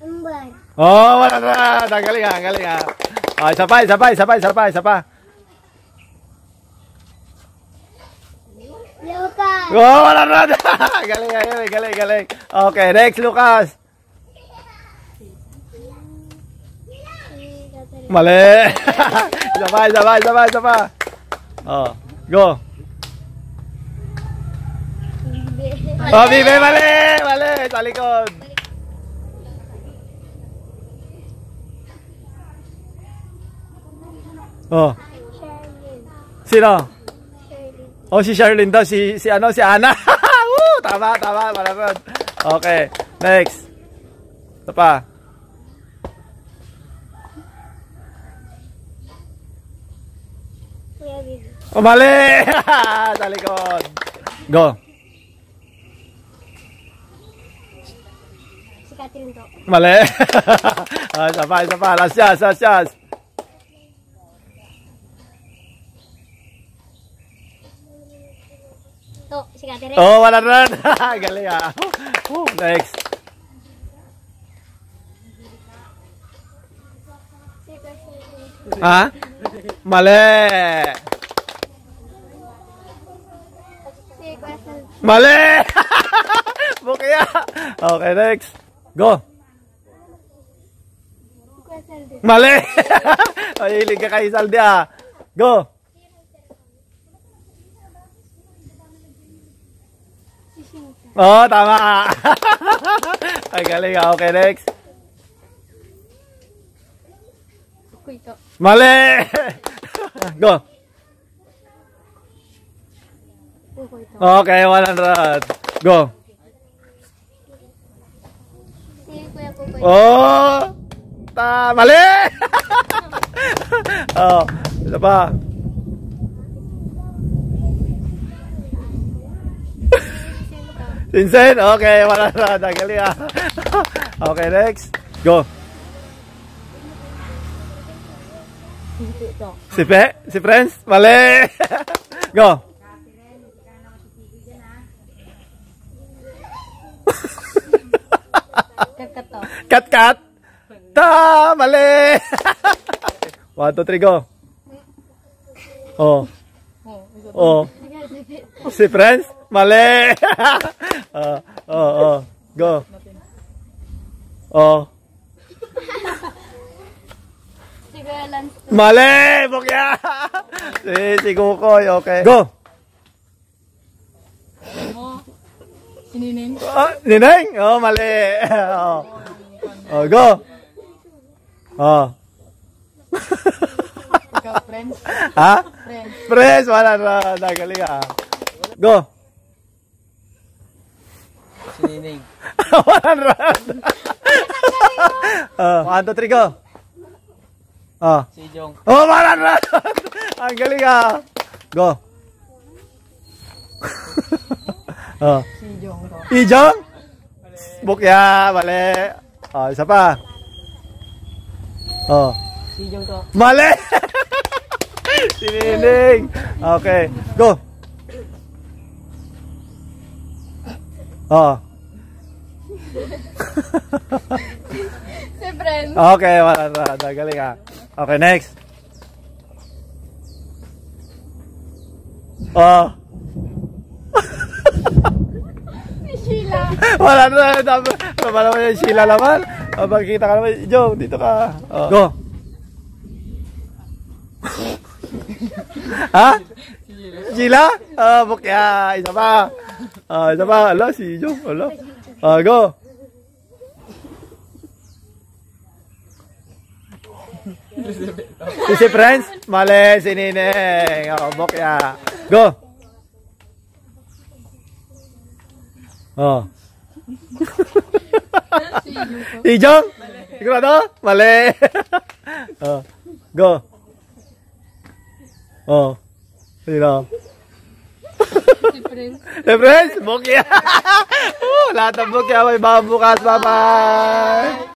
Ember. Oh, wala na. Galing ha, galing ha. Oh, isa pa. Lucas. Oh, wala na. Galing. Okay, next, Lucas. Mali. Isa pa. Oh, go. Oh, Bibe, mali. Sa likod. Oh. Sino? Oh, si Charlene daw, si Ana. Tama, malapad. Okay, next. Ito pa. Oh, mali! Sa likod. Go. Si Catherine to. Mali. Isa pa. Last chance. To, si Catherine. Oh, wala na. Galing ha. Next. Ha? Mali. Si Quezon. Mali. Bukya. Okay, next. Go. Mali. Hilig ka kay Saldi ah. Go. Oh, tama. Ay, galing ah. Okay, next. Mali. Go. Okay, 100. Go. Si Kuya Pupoy. Oh! Mali! Oh, isa pa. Sinsen? Okay, 100. Galing ah. Okay, next. Go. Si Prince? Mali! Go. Kat. Mali! 1, 2, 3, go. Oh. Si Prince? Mali! Go. Oh. Mali! Bukya! Si Kukoy, okay. Go! Si Nineng. Oh, Nineng? Oh, mali. Oh, go! Oh. Ikaw, friends. Ha? Friends. Press! Wala na. Nagaling ah. Go! Si Nineng. 100. 1, 2, 3, go! Oh. Si Jong. Oh, 100! Ang galing ah. Go! Oh. Si Jong to. Ijong? Bukya, mali. Oh, isa pa. Oh. Si Jong to. Mali! Si Nining. Okay, go. Oh. Si friends. Okay, wala na. Galing ah. Okay, next. Oh. Sheila. Wala na. Tama naman yung Sheila naman. Magkita ka naman. Joe, dito ka. Oh. Go. Ha? Sheila? Bukya. Isa pa. Isa pa. Ala, si Joe. Ala. Go. Si Friends? Mali, si Nineng. Bukya. Go. Oh. Ijong? Sigurado? Mali. Go. Oh. Sino? Si friends. Si Friends? Bukya. Lahat ng bukya may mga bukas. Bye-bye.